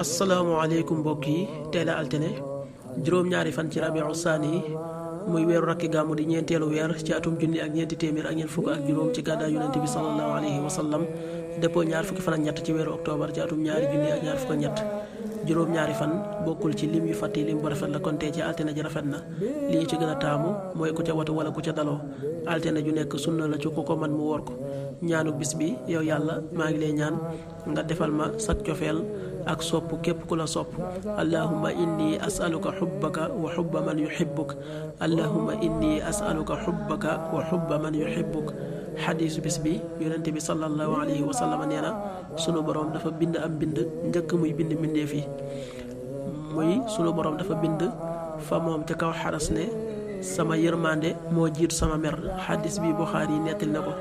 asalaamaaleykum mbokk yi tey la altine juróom-ñaari fan ci rabiu saani muy weeru rakki gàmmu di ñeenteelu weer ci atum junni ak ñeenti téeméer ak ñeent fukk ak juróom ci gàddaay yonente bi sallallahu alayhi wa sallam dëppoo ñaar fukki fan ak ñett ci weeru octobre ci atum ñaari junni ak ñaar fukk ak ñett juróom-ñaari fan bokkul ci lim yu fàtti lim bu rafet la kon tey ci altine ji rafet na li ñu ci gën a taamu mooy ku ca watu wala ku ca daloo altine ju nekk sunna la ci ku ko man mu woor ko ñaanu bis bi yow yàlla maa ngi lay ñaan nga defal ma sak cofeel ak sopp képp ku la sopp allahumma inni asaluka xubbaka wa xubba man yuxibbuk allahumma inni asaluka xubbaka wa xubba man yuxibbuk xadiisu bis bi yonente bi sallallahu alayhi wa sallam nee na sunu boroom dafa bind am bind njëkk muy bind mbindeef yi muy sunu boroom dafa bind fa moom ca kaw xaras ne sama yërmande moo jiitu sama mer xadis bi Buxaari yi nettali na ko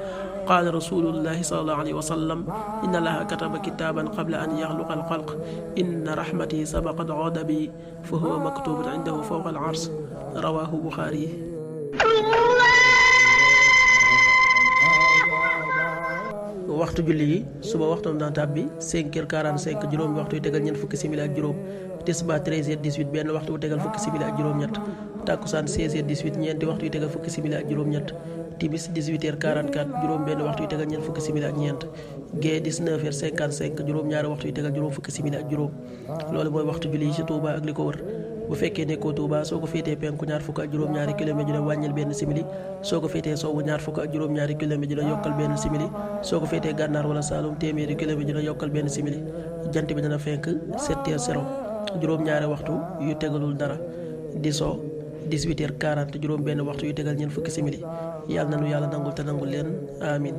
qaala rasulullahi sallallahu alayhi wa sallam inna allaha kataba kitaaban qabla an yaxluqa alxalq inna rahmati sabaqat ghadabi fa huwa maktubun indahu fawqa al ars rawahu Buxaari yi. waxtu julli yi suba waxtoom daan tàbbi 5h45 juróomi waxtu yu tegal ñeent fukki simili ak juróom tisbaar 13h18 benn waxtu wu tegal fukki simili ak juróom-ñett takkusaan 16h18 ñeenti waxtu yu tegal fukki simili ak juróom-ñett timis 18h44 juróom benn waxtu yu tegal ñeent fukki simili ak ñeent gee 19h55 juróom-ñaari waxtu yu tegal juróom fukki simili ak juróom loolu mooy waxtu julli yi ci Touba ak li ko wër bu fekkee nekkoo Touba soo ko féetee penku ñaar fukk ak juróom-ñaari kilomètre ju ne wàññil benn simili soo ko féetee sowwu ñaar fukk ak juróom-ñaari kilomètre ju ne yokkal benn simili soo ko féetee gànnaar wala Saalum téeméeri kilomètre ju ne yokkal benn simili jant bi dana fenk 7h0 juróom-ñaari waxtu yu tegalul dara di so 18h40 juróom benn waxtu yu tegal ñeent fukki simili yàlla na nu yàlla nangul te nangul leen amin